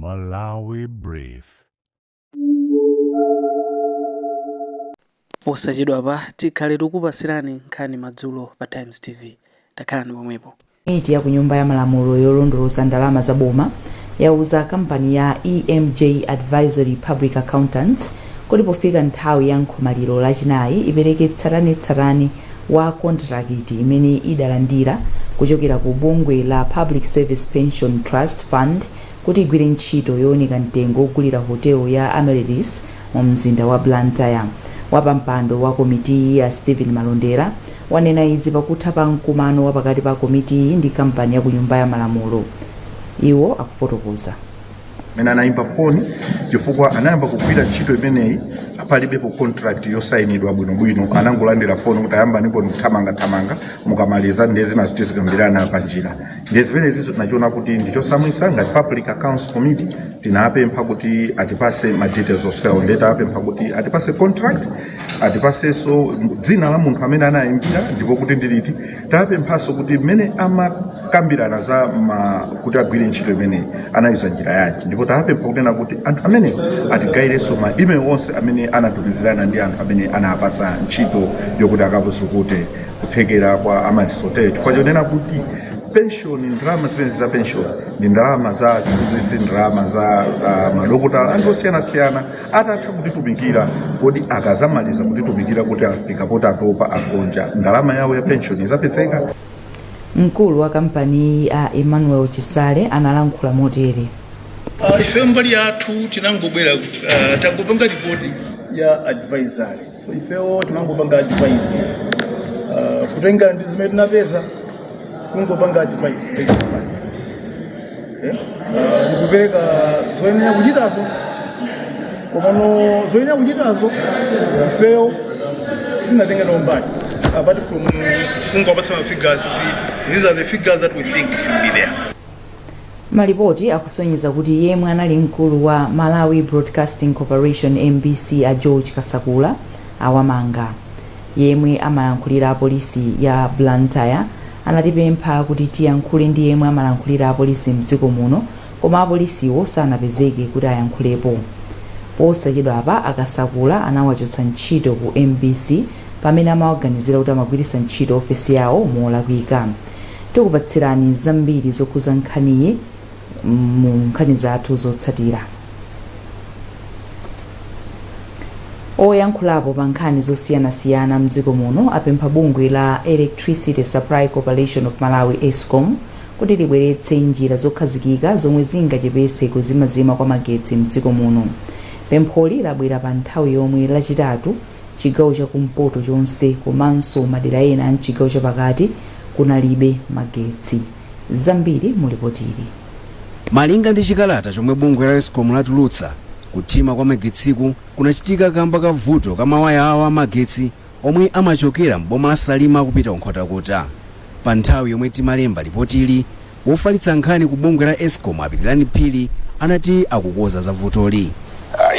Malawi Brief. Posachedwa pa tikhale tikupasirani nkhani madzulo pa Times TV. Takhalani pomwepo. Komiti ya kunyumba ya malamulo yolondoloza ndalama za boma yauza kampani ya EMJ Advisory Public Accountants kuti pofika nthawi ya nkhomaliro lachinayi ipereke tsatanetsatane wa kontrakiti imene idalandira kuchokera ku bungwe la Public Service Pension Trust Fund kuti igwire ntchito yooneka mtengo ogulira hotelo ya Amaryllis mu mzinda wa Blantyre. Wapampando wa komiti ya Stephen Malondera wanena izi pakutha pa mkumano wapakati pa komiti ndi kampani ya kunyumba ya malamulo. Iwo akufotokoza. Mena anaimba phone chifukwa anayamba kugwira ntchito imeneyi apalibepo contract yosainidwa bwinobwino, anangolandira phone kuti ayamba ndipo kuthamanga mukamaliza ndezi nazo tizikambirana pa njira. Ndezi zimenezizo tunachiona kuti ndichosamwisa ngati Public Accounts Committee tinapempha kuti atipase ma details osel, ndeta apempha kuti atipase contract, atipasenso dzina la munthu amene anayimbira ndipo kuti ndiliti tapemphaso kuti mmene amakambirana za kuti agwire ntchito imeneyi anayuza njira yake, ndipo tapempha kunena kuti anthu amene atigairenso ma email onse amene anatumizirana ndi anthu amene anapasa ntchito yokuti akavuzukute kuthekera kwa Amaryllis Hotel. Chifukwa kuti pension, ndalama zimene za pension ndi ndalama za zinthu ndalama za madokotala anthu osiyana-siyana atatha kutitumikira kodi akazamaliza kutitumikira kuti afika poti atopa agonja ndalama yawo ya pension izapezeka. Mkulu wa kampani Emmanuel Chisale analankhula motere. Ife mbali yathu tinangobwera tangopanga report ya advisory. So ifewo tinangopanga advisory. Kutenga ndi zimene tinapeza kungopanga advice. Ndikupereka zoyenera kuchitazo. Komano zoyenera kuchitazo ifewo sinatenga nombali. Apart from kungopasa figures, these are the figures that we think should be there. Malipoti akusonyeza kuti yemwe anali mkulu wa Malawi Broadcasting Corporation MBC a George Kasakula awamanga. Yemwe amalankhulira polisi ya Blantyre anatipempha kuti tiyankhule ndi yemwe amalankhulira polisi mdziko muno, koma apolisiwo sanapezeke kuti ayankhulepo. Posachedwa apa Akasakula anawachotsa ntchito ku MBC pamene amawaganizira kuti amagwiritsa ntchito ofesi yawo molakwika. Tikupatsirani zambiri zokhuza nkhaniyi mu nkhani zathu zotsatira. Oyankhulapo pa nkhani zosiyana-siyana mdziko muno apempha bungwe la Electricity Supply Corporation of Malawi ESCOM kuti libweretse njira zokhazikika zomwe zingachepetse kuzimazima kwa magetsi mdziko muno. Pempholi labwera pa nthawi yomwe lachitatu chigawo chakumpoto chonse komanso madera ena a mchigawo chapakati kunalibe magetsi. Zambiri mulipotiri. Malinga ndi chikalata chomwe bungwe la ESCOM latulutsa, kuthima kwa magetsiku kunachitika kamba ka vuto ka mawaya awo amagetsi omwe amachokera m'boma la Salima kupita Nkhotakota. Pa nthawi yomwe timalemba lipotili, wofalitsa nkhani ku bungwe la ESCOM Apitilani Phiri anati akukonza za vutoli.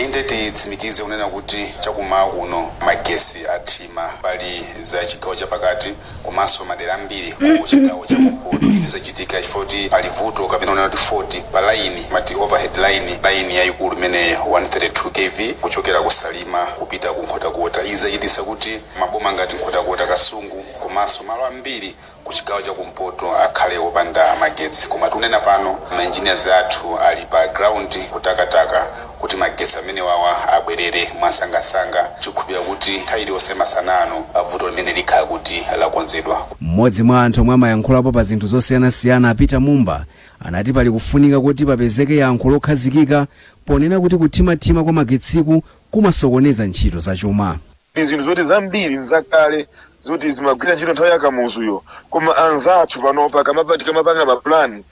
Inde titsimikize kunena kuti chakumawa kuno magesi athima pali za chigawo chapakati komanso madera ambiri ku chigawo chakumpoto. Izi zachitika chifukwa pali vuto kapena kunena kuti 40 pa line mati overhead line yayikulu imene 132 kV kuchokera ku Salima kupita ku Nkhotakota. Izi zachititsa kuti maboma ngati Nkhotakota, Kasungu komanso malo ambiri ku chigawo chakumpoto akhale opanda magetsi. Koma tunena pano ma-engineers athu ali pa ground kutakataka kuti magetsi amene wawa abwerere mwasangasanga, chikukhulupirira kuti nthawi iliyonse masanano vuto limene likhala kuti lakonzedwa. Mmodzi mwa anthu omwe amayankhulapo pa zinthu zosiyana-siyana Peter Mumba anati pali kufunika kuti papezeke yankho lokhazikika ponena kuti kuthimathima kwa magetsiku kumasokoneza ntchito zachuma. Zinthu zoti zambiri nzakale zoti zimagwira ntchito nthawi yakamuzuyo, koma anzathu panopa kamapanga maplani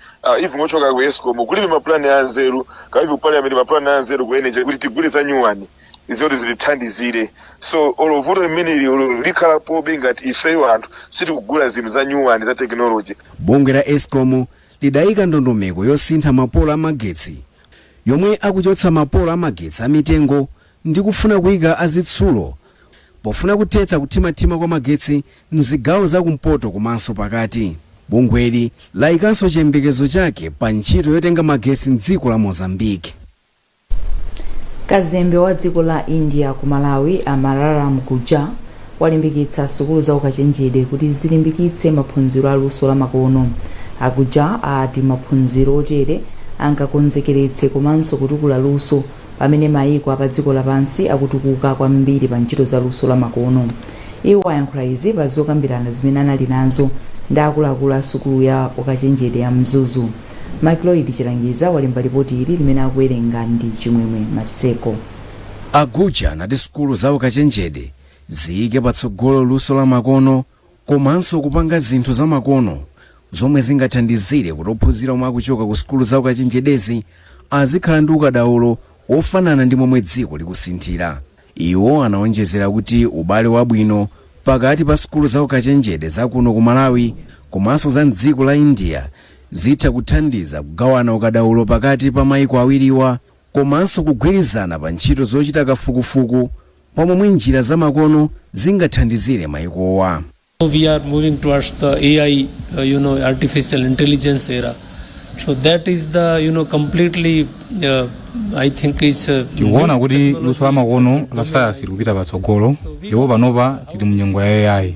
ivu ngochoka ku ESCOM kulibe maplani ya nzeru kaivu parliament maplani ya nzeru ku energy kuti tigule za nyuwani izoti zilithandizire. So olovuto limene likhala pobe ngati ifeyo anthu sitikugula zinthu za nyuwani za technology. Bungwe la ESCOM lidayika ndondomeko yosintha mapolo amagetsi yomwe akuchotsa mapolo amagetsi amitengo ndi kufuna kuyika azitsulo pofuna kuthetsa kuthimathima kwa magetsi mzigawo zakumpoto komanso pakati. bungweli layikanso chiyembekezo chake pa ntchito yotenga magesi mdziko la Mozambique. Kazembe wa dziko la India ku Malawi Amalaram Guja walimbikitsa sukulu za ukachenjede kuti zilimbikitse maphunziro a luso la makono. Aguja ati maphunziro otere angakonzekeretse komanso kutukula luso pamene mayiko apa dziko lapansi akutukuka kwambiri pa ntchito za luso la makono. Iwo ayankhula izi pa zokambirana zimene anali nazo ndi akuluakulu a sukulu ya ukachenjede ya Mzuzu. Macloyd Chilangiza walemba ripoti ili limene akuwerenga ndi Chimwemwe Maseko. Aguja anati sukulu za ukachenjede ziyike patsogolo luso la makono komanso kupanga zinthu za makono zomwe zingathandizire kuti ophunzira omwe akuchoka ku sukulu za ukachenjedezi azikhala ndi ukadaulo ofanana ndi momwe dziko likusinthira. Iwo anaonjezera kuti ubale wabwino pakati pa sukulu za ukachenjede zakuno ku Malawi komanso za dziko la India zitha kuthandiza kugawana ukadaulo pakati pa mayiko awiriwa komanso kugwirizana pa ntchito zochita kafukufuku pomwe njira za makono zingathandizire mayikowa. We are moving towards the AI, artificial intelligence era. So that is the, completely, I think is... Tikuona kuti luso la makono la sayansi likupita patsogolo, ndipo panopa tili munyengo ya AI.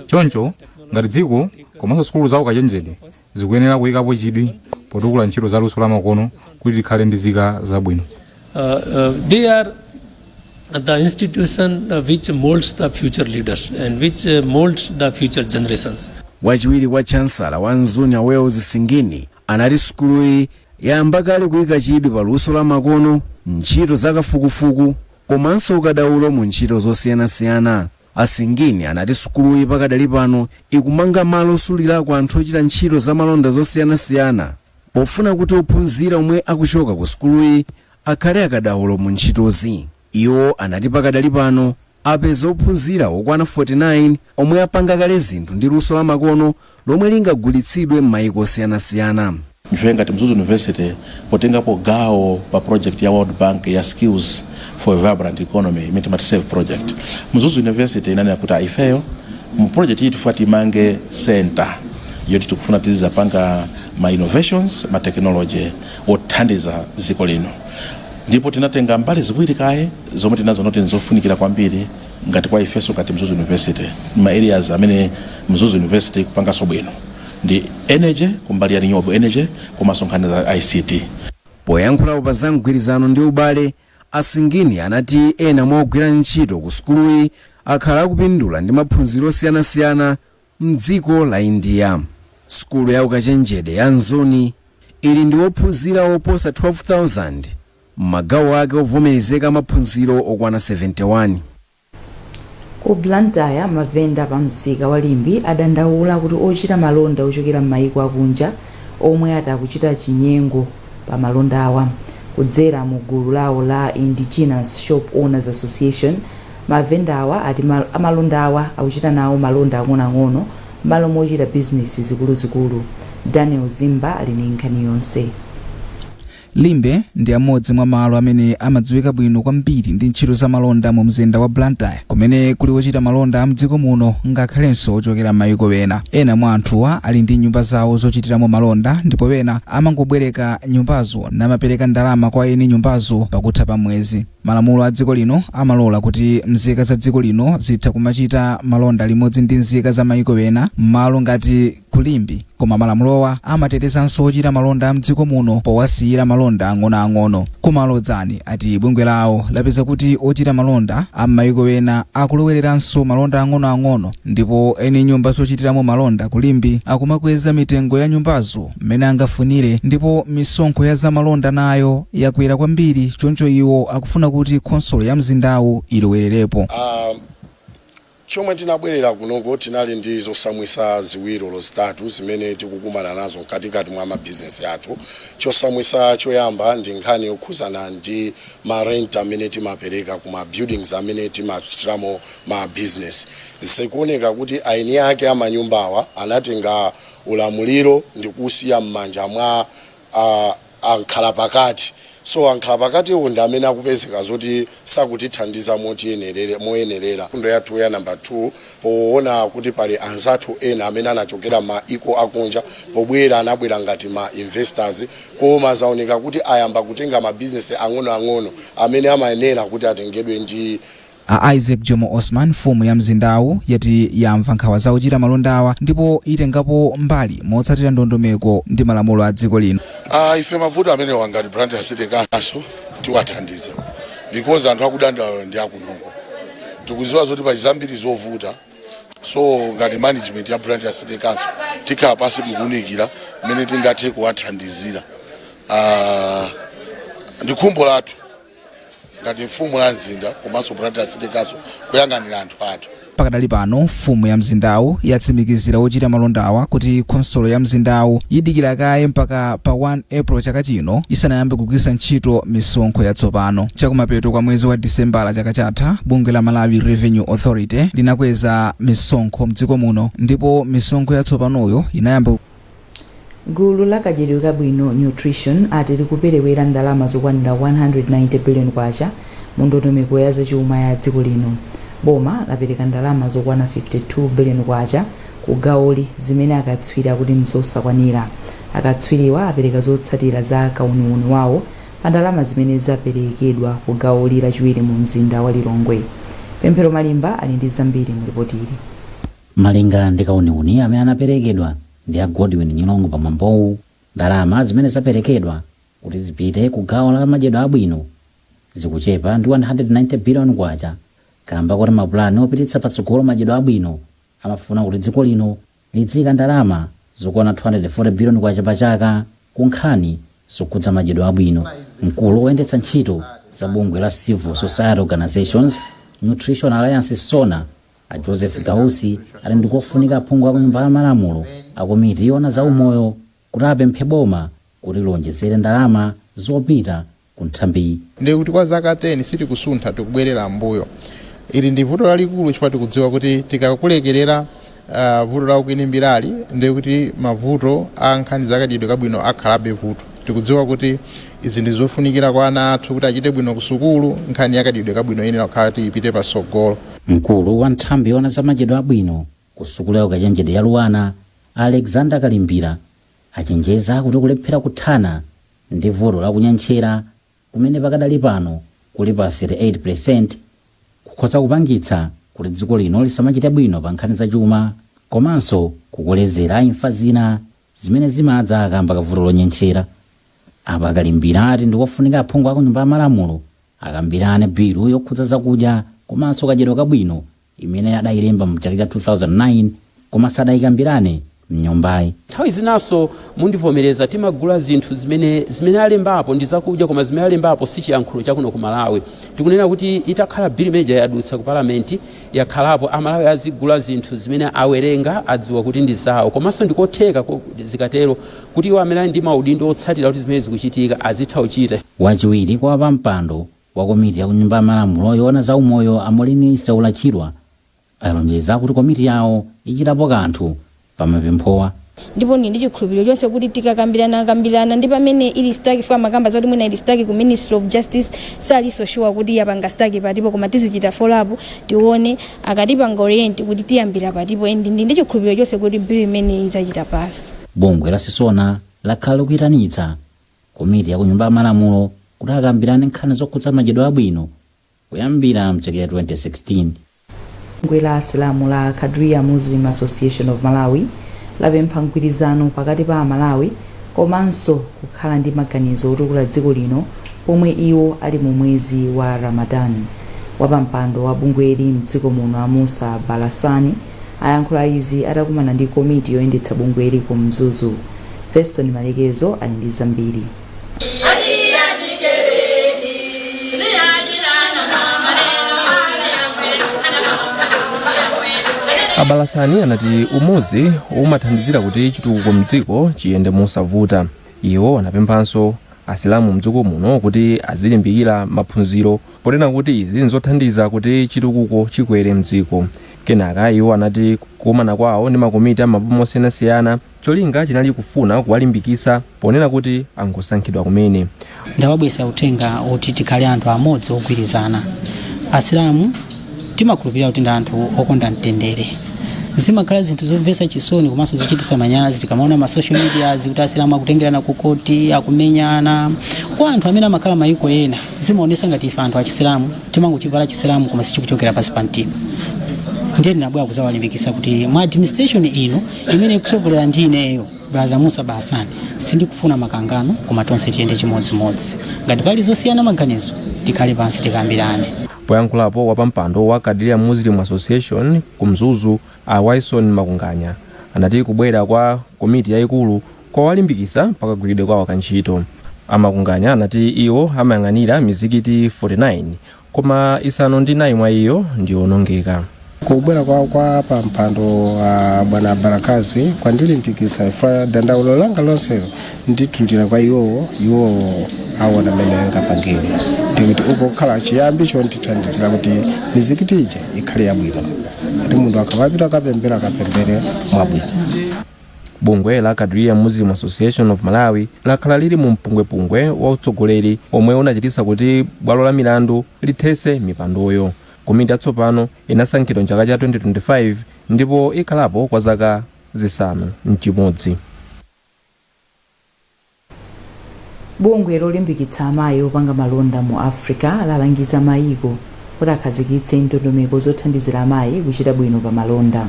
Choncho, ngati dziko, komanso sukulu za ukachenjede zikuyenera kuyikapo chidwi potukula ntchito za luso la makono kuti likhale ndi zika zabwino. They are the institution which molds the future leaders and which molds the future generations. Wachiwiri wa chancellor wa Nzunya Wells Singini anati sukuluyi yayamba kale kuyika chidwi pa luso la makono, ntchito za kafukufuku komanso ukadaulo mu ntchito zosiyanasiyana. Asingini anati sukuluyi pakadali pano ikumanga malo osulirako anthu ochita ntchito za malonda zosiyanasiyana pofuna kuti ophunzira omwe akuchoka ku sukuluyi akhale akadaulo mu ntchitozi. Iwo anati pakadali pano apeza ophunzira okwana 49 omwe apanga kale zinthu ndi luso la makono lomwe lingagulitsidwe m'mayiko osiyanasiyana. Ife ngati Mzuzu University potengapo gawo pa project ya World Bank ya Skills for a Vibrant Economy imene save project. Mzuzu University inanena kuti ifeyo mu project hii tufati imange center yoti tikufuna tizapanga ma innovations, ma technology othandiza dziko lino. Ndipo tinatenga mbali ziwiri kaye zomwe tinazo noti nzofunikira kwambiri ngati kwa ifeso ngati Mzuzu University. Ma areas amene Mzuzu University kupanga sobwino ndi energy, kumbali ya renewable energy komanso nkhani za ICT. Poyankhula pa za mgwirizano ndi ubale, Asingini anati ena mwa ogwira ntchito ku sukuluyi akhala akupindula ndi maphunziro osiyanasiyana mdziko la India. Sukulu ya ukachenjede ya Nzuni ili ndi ophunzira oposa 12,000 magawo ake ovomerezeka maphunziro okwana 71. Ku Blantyre mavenda pa msika wa Limbi adandaula kuti ochita malonda ochokera m'mayiko akunja omwe atakuchita chinyengo pa malonda awa. Kudzera mu gulu lawo la Indigenous Shop Owners Association, mavenda awa ati amalonda awa akuchita nawo malonda ang'onoang'ono malo mochita business zikuluzikulu. Daniel Zimba ali ndi nkhani yonse. Limbe ndi amodzi mwa malo amene amadziwika bwino kwambiri ndi ntchito za malonda mu mzinda wa Blantyre, kumene kuli ochita malonda mdziko muno ngakhalenso ochokera m'mayiko ena. Ena mwa anthuwa ali ndi nyumba zawo zochitiramo malonda, ndipo ena amangobwereka nyumbazo namapereka ndalama kwa eni nyumbazo pakutha pa mwezi. Malamulo a dziko lino amalola kuti mzika za dziko lino zitha kumachita malonda limodzi ndi nzika za mayiko ena m'malo ngati kulimbi, koma malamulowa amatetezanso ochita malonda mdziko muno powasiyira malonda ang'onoang'ono. Kumalodzani ati bungwe lawo lapeza kuti ochita malonda am'mayiko ena akulowereranso malonda ang'onoang'ono, ndipo eni nyumba zochitiramo malonda kulimbi akumakweza mitengo ya nyumbazo mmene angafunire, ndipo misonkho ya za malonda nayo yakwera kwambiri. Choncho iwo akufuna kuti konsolo ya mzindawu ilowererepo. Chomwe tinabwerera kunoko tinali ndi zosamwisa ziwiri zitatu zimene tikukumana nazo mkatikati mwa mabizinesi athu. Chosamwisa choyamba ndi nkhani yokhuzana ndi ma rent amene timapereka ku ma buildings amene timachitiramo ma business. Zikuoneka kuti aini ake amanyumbawa anatenga ulamuliro ndi kusiya m'manja mwa ankhala pakati. so ankhala pakati ndi amene akupezeka zoti sakutithandiza moyenerera. Fundo yathu ya number 2 poona kuti pali anzathu ena amene anachokera maiko akunja pobwera anabwera ngati ma investors koma zaoneka kuti ayamba kutenga ma business ang'ono amene amayenera kuti atengedwe ndi Isaac Jomo Osman, mfumu ya mzindawu, yati yamva nkhawa za ochita malonda awa ndipo itengapo mbali motsatira ndondomeko ndi malamulo a dziko lino. Ife mavuto amene wangati Blantyre City Council tiwathandiza because anthu akudandaula ndi akunoko. Tikuziwa zoti pali zambiri zovuta, so ngati management ya Blantyre City Council tikhala pasi kukunikira mmene tingathe kuwathandizira. Ndi khumbo lathu ngati mfumu ya mzinda komanso Blantyre City Council kuyang'anira anthu athu. Pakadali pano mfumu ya mzindawu yatsimikizira ochita malonda awa kuti khonsolo ya mzindawu yidikira kaye mpaka pa 1 April chaka chino isanayambe kugwiritsa ntchito misonkho yatsopano. Chakumapeto kwa mwezi wa Disembala chaka chatha, bungwe la Malawi Revenue Authority linakweza misonkho mdziko muno ndipo misonkho yatsopanoyo inayamba. Gulu la kadyedwe kabwino nutrition ati likuperewera ndalama zokwanira 190 billion kwacha mu ndondomeko ya zachuma ya dziko lino. Boma lapereka ndalama zokwana 52 billion kwacha ku gawoli zimene akatswiri kuti nzosakwanira. Akatswiriwa apereka zotsatira za kauniuni wawo pa ndalama zimene zaperekedwa ku gawoli lachiwiri mu mzinda wa Lilongwe. Pemphero Malimba ali ndi zambiri mu ripoti ili. Malinga ndi kauniuni amene anaperekedwa ndi a Godwin Nyilongo pamwambowu, ndalama zimene zaperekedwa kuti zipite ku gawo la madyedwe abwino zikuchepa ndi 190 billion kwacha, kamba kuti mapulani opititsa patsogolo madyedwe abwino amafuna kuti dziko lino lidzika ndalama zokwana 240 billion kwacha pa chaka ku nkhani zokhudza madyedwe abwino. Mkulu woyendetsa ntchito za bungwe la Civil Society Organizations Nutrition Alliance SONA a Joseph Gausi ali ndikofunika aphungu a kunyumba ya malamulo a komiti yona za umoyo kuti apemphe boma kuti lonjezere ndalama zopita ku nthambi. Ndi kuti kwa zaka 10 sitikusuntha tikubwerera mbuyo. Ili ndi vuto lalikulu chifukwa tikudziwa kuti tikakulekerera vuto la ukinimbirali ndi kuti mavuto a nkhani zakadyedwe kabwino akhalabe vuto. Tikudziwa kuti izi ndi zofunikira kwa ana athu kuti achite bwino ku sukulu, nkhani yakadyedwe kabwino yenera kukhala kuti ipite patsogolo. Mkulu wa nthambi yona za madyedwe abwino ku sukulu ya ukachenjede ya Luwana Alexander Kalimbira achenjeza kuti kulephera kuthana ndi vuto la kunyentchera kumene pakadali pano kuli pa 38% kukhoza kupangitsa kuti dziko lino lisamachite bwino pa nkhani za chuma komanso kukolezera imfa zina zimene zimadza akamba ka vuto lonyentchera. Apa Kalimbira ati ndikofunika aphungu a kunyumba ya malamulo akambirane bilu yokhudza zakudya komanso kadyedwe kabwino imene adayilemba mu chaka cha 2009 koma sadayikambirane mnyumbayi. Nthawi zinaso mundivomereza timagula zinthu zimene alembapo ndi zakudya koma zimene alembapo si chiyankhulo chakuno ku Malawi. Tikunena kuti itakhala bill major yadutsa ku parliament yakhalapo Amalawi azigula zinthu zimene awerenga adziwa kuti ndi zawo komanso ndikotheka zikatero kuti iwo amene ali ndi maudindo otsatira kuti zimene zikuchitika azitha kuchita. Wachiwiri kwa pampando wa komiti ya kunyumba ya malamulo yona za umoyo amolini Saulachirwa alonjeza kuti komiti yawo ichitapo kanthu pamapemphowa. Ndipo ndi chikhulupiriro chonse kuti tikakambirana ndi pamene ili staki fika makamba zoti mwina ili staki ku Ministry of Justice sali so sure kuti yapanga staki patipo koma tizichita follow up tione akatipanga orient kuti tiyambira patipo ndi chikhulupiriro chonse kuti bill imene izachita pasi. Bungwe la SONA lakhala kuyitanitsa komiti ya kunyumba ya malamulo kuti akambirane nkhani zokhudza madyedwe abwino kuyambira mchaka cha 2016. Bungwe la Asilamu la Kadria Muslim Association of Malawi lapempha mgwirizano pakati pa Malawi komanso kukhala ndi maganizo otukula dziko lino pomwe iwo ali mu mwezi wa Ramadan. Wapampando wa bungweli mdziko muno Musa Balasani ayankhula izi atakumana ndi komiti yoyendetsa bungweli ku Mzuzu. Feston Malekezo ali ndi zambiri. Abalasani anati umodzi umathandizira kuti chitukuko mdziko chiyende mosavuta. Iwo anapemphanso Asilamu mdziko muno kuti azilimbikira maphunziro ponena kuti izi nzothandiza kuti chitukuko chikwere mdziko. kenaka iwo anati kukumana kwawo ndi makomiti a maboma osiyanasiyana cholinga chinali kufuna kuwalimbikitsa ponena kuti angosankhidwa kumene. Ndawabwesa uthenga oti tikhale anthu amodzi ogwirizana. Asilamu timakhulupirira kuti ndi anthu okonda mtendere. Zimakhala zinthu zomvetsa chisoni komanso zochititsa manyazi tikamaona ma social media kuti asilamu akutengerana ku koti akumenyana. Kwa anthu amene amakhala mayiko ena zimaonesa ngati ife anthu achisilamu timangochivala chisilamu koma sichikuchokera pansi pa mtima. Ndiye ndinabwera kuzawalimbikitsa kuti mwa administration ino imene ikusogolera ndi ineyo brother Musa Bahasani sindikufuna makangano koma tonse tiyende chimodzimodzi. Ngati pali zosiyana maganizo tikhale pansi tikambirane. Poyankhulapo wapampando wa Kadiria Muslim Association kumzuzu a Wyson Makunganya anati kubwera kwa komiti yayikulu kwawalimbikitsa pakagwiridwe kwawo kantchito. Amakunganya anati iwo amayang'anira mizikiti 49 koma isanu ndi inayi mwa iyo ndiwonongeka. Kubwera kwa pampando wa bwana Barakazi kwandilimbikitsa ifa dandaulo langa lonse nditundira kwa iwo awona mene ngapangire ndikuti uko khala chiyambi chontithandizira kuti mizikiti ije ikhale yabwino kuti munthu akapita kapembere mwabwino. Bungwe la Kadiria Muslim Association of Malawi lakhala lili mu mpungwepungwe wa utsogoleri omwe unachititsa kuti bwalo la milandu lithetse mipandoyo. Komiti yatsopano inasankhidwa mchaka cha 2025 ndipo ikhalapo kwa zaka zisanu mchimodzi. Bungwe lolimbikitsa amayi opanga malonda mu Africa lalangiza mayiko kuti akhazikitse ndondomeko zothandizira amayi kuchita bwino pa malonda.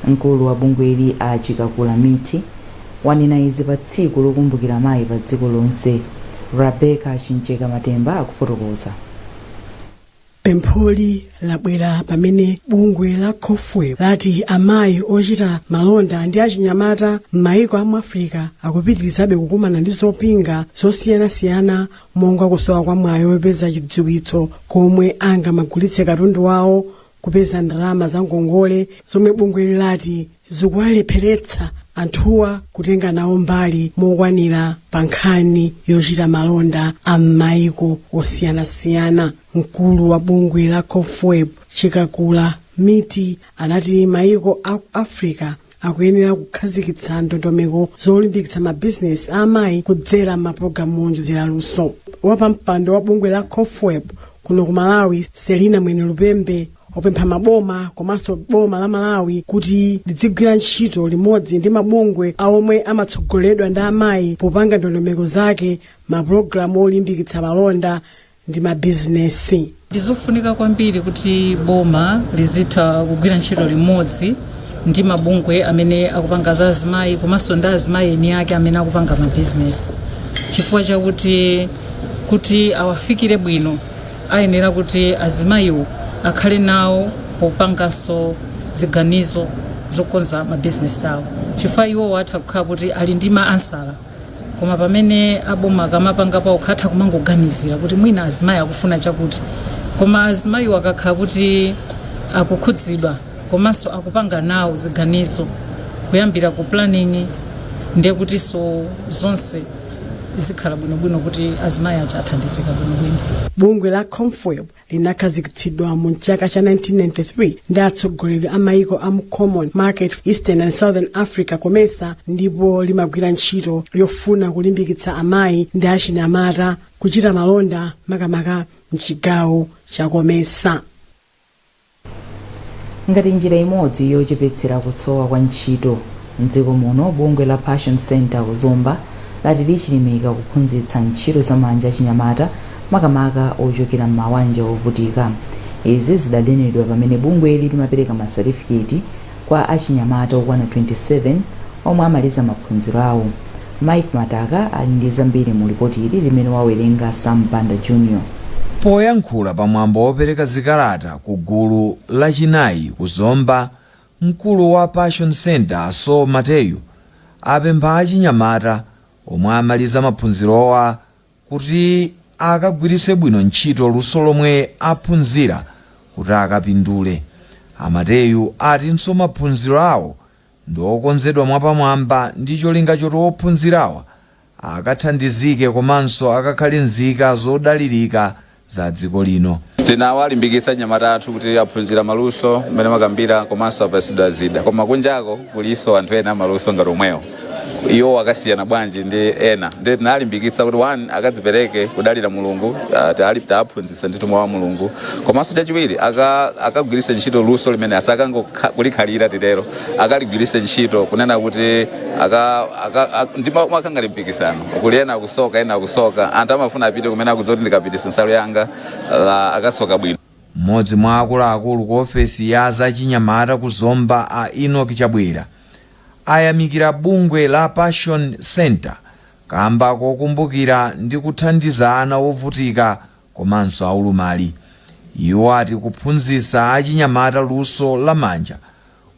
Mkulu wa bungweli a Chikakula Miti wanena izi pa tsiku lokumbukira amayi pa dziko lonse. Rebecca Chincheka Matemba akufotokoza. Pempholi labwera pamene bungwe la Khofwe lati amayi ochita malonda ndi achinyamata m'mayiko a mu Africa akupitirizabe kukumana ndi zopinga zosiyanasiyana monga kusowa kwa mwayi wopeza chidziwitso komwe angamagulitse katundu wawo kupeza ndalama za ngongole zomwe bungwe lati zikuwalepheretsa anthuwa kutenga nawo mbali mokwanira pa nkhani yochita malonda a m'mayiko osiyanasiyana. Mkulu wa bungwe la Khofwe Chikakula Miti anati mayiko a Africa akuyenera kukhazikitsa ndondomeko zolimbikitsa mabizinesi a amayi kudzera mapulogalamu onjezera luso. Wapampando wa bungwe la Khofwe kuno ku Malawi Selina Mwene Lupembe opempha maboma komanso boma la Malawi kuti lidzigwira ntchito limodzi ndi mabungwe omwe amatsogoleredwa ndi amayi popanga ndondomeko zake mapulogalamu olimbikitsa malonda ndi mabizinesi. Ndizofunika kwambiri kuti boma lizitha kugwira ntchito limodzi ndi mabungwe amene akupanga za azimayi komanso ndi azimayi eni ake amene akupanga mabizinesi. Chifukwa chakuti kuti awafikire bwino ayenera kuti azimayiwo akhale nawo popanganso ziganizo zokonza mabizinesi awo. Chifukwa iwo watha kukhala kuti ali ndi maansala koma pamene aboma akamapanga pawo khatha kumangoganizira kuti mwina azimayi akufuna chakuti, koma azimayi akakhala kuti akukhudzidwa komanso akupanga nawo ziganizo kuyambira ku planning ndiye kuti so zonse zikhala bwinobwino kuti azimayi acha athandizika bwinobwino. Bungwe la Khofwe linakhazikitsidwa mu chaka cha 1993 ndi atsogoleri a mayiko a mu Common Market Eastern and Southern Africa COMESA, ndipo limagwira ntchito yofuna kulimbikitsa amayi ndi achinyamata kuchita malonda makamaka mchigawo cha COMESA. Ngati njira imodzi yochepetsera kutsowa kwa ntchito mdziko muno, bungwe la Passion Center kuzomba lati lichilimika kuphunzitsa ntchito zamanja achinyamata makamaka ochokera m'mabanja ovutika. Izi zidalenedwa pamene bungwe limapereka masatifiketi kwa achinyamata okwana 27 omwe amaliza maphunziro awo. Mike Mataka ali ndi zambiri mu ripoti ili limene wawerenga Sam Banda Jr. Poyankhula pamwambo wopereka zikalata ku gulu lachinayi kuzomba, mkulu wa Passion Center So Mateyu apempha achinyamata omwe amaliza maphunzirowa kuti akagwiritse bwino ntchito luso lomwe aphunzira kuti akapindule. Amateyu atinso maphunziro awo ndi okonzedwa mwapamwamba ndi cholinga choti ophunzirawa akathandizike komanso akakhale nzika zodalirika za dziko lino. tinawalimbikitsa anyamata athu kuti aphunzira maluso mmene makambira komanso apasidwa zida koma kunjako kuliso anthu ena maluso ngati omwewo iwo akasiyana bwanji ndi ena ndi tinalimbikitsa kuti one akadzipereke kudalira mulungu taaphunzitsa ndi tumwa wa mulungu komanso chachiwiri akagwiritse ntchito luso limene asakangokulikhalira titero akaligwiritse ntchito kunena kuti ndimakanga limpikisano kuli ena akusoka ena akusoka anthu amafuna apite kumene akudziwa kuti ndikapitisa nsalu yanga akasoka bwino. Mmodzi mwa akuluakulu ku ofesi ya zachinyamata kuzomba a Enoch Chabwera ayamikira bungwe la Passion Center kamba kokumbukira ndi kuthandiza ana ovutika komanso aulumali. Iwo ati kuphunzitsa achinyamata luso lamanja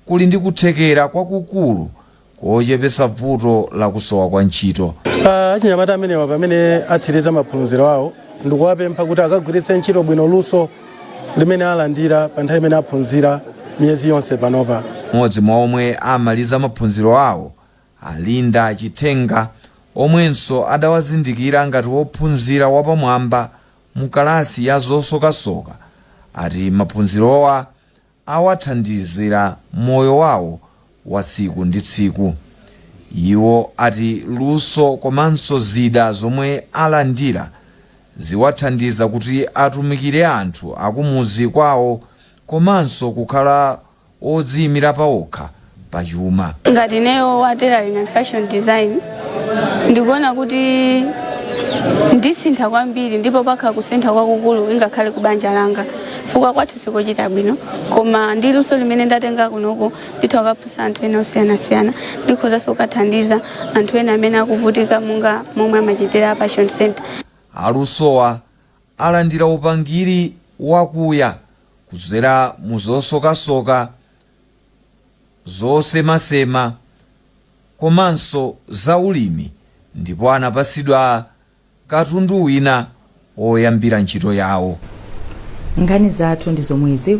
kuli ndi kuthekera kwakukulu kochepetsa vuto la kusowa kwa ntchito. Achinyamata amenewa pamene atsiriza maphunziro awo ndikuwapempha kuti akagwiritse ntchito bwino luso limene alandira pa nthawi imene aphunzira miyezi yonse panopa. Mmodzi mwa omwe amaliza maphunziro awo Alinda Chitenga omwenso adawazindikira ngati wophunzira wapamwamba mu kalasi ya zosokasoka ati maphunzirowa awathandizira moyo wawo wa tsiku ndi tsiku. Iwo ati luso komanso zida zomwe alandira ziwathandiza kuti atumikire anthu akumuzi kwawo komanso kukhala odziyimira pawokha pachuma. Ngati neyo wa tailoring and fashion design ndikuona kuti ndisintha kwambiri ndipo pakha kusintha kwakukulu ingakhale kubanja langa fuka kwathu sikuchita bwino koma ndi luso limene ndatenga kunoko nditha kukaphunzitsa anthu ena osiyanasiyana ndikhozanso kukathandiza anthu ena amene akuvutika monga momwe amachitira Passion Center. Alusowa alandira upangiri wakuya kudzera mu zosokasoka zosemasema komanso zaulimi ndipo anapasidwa katundu wina oyambira ntchito yawo. Nkhani zathu ndi zomwezi.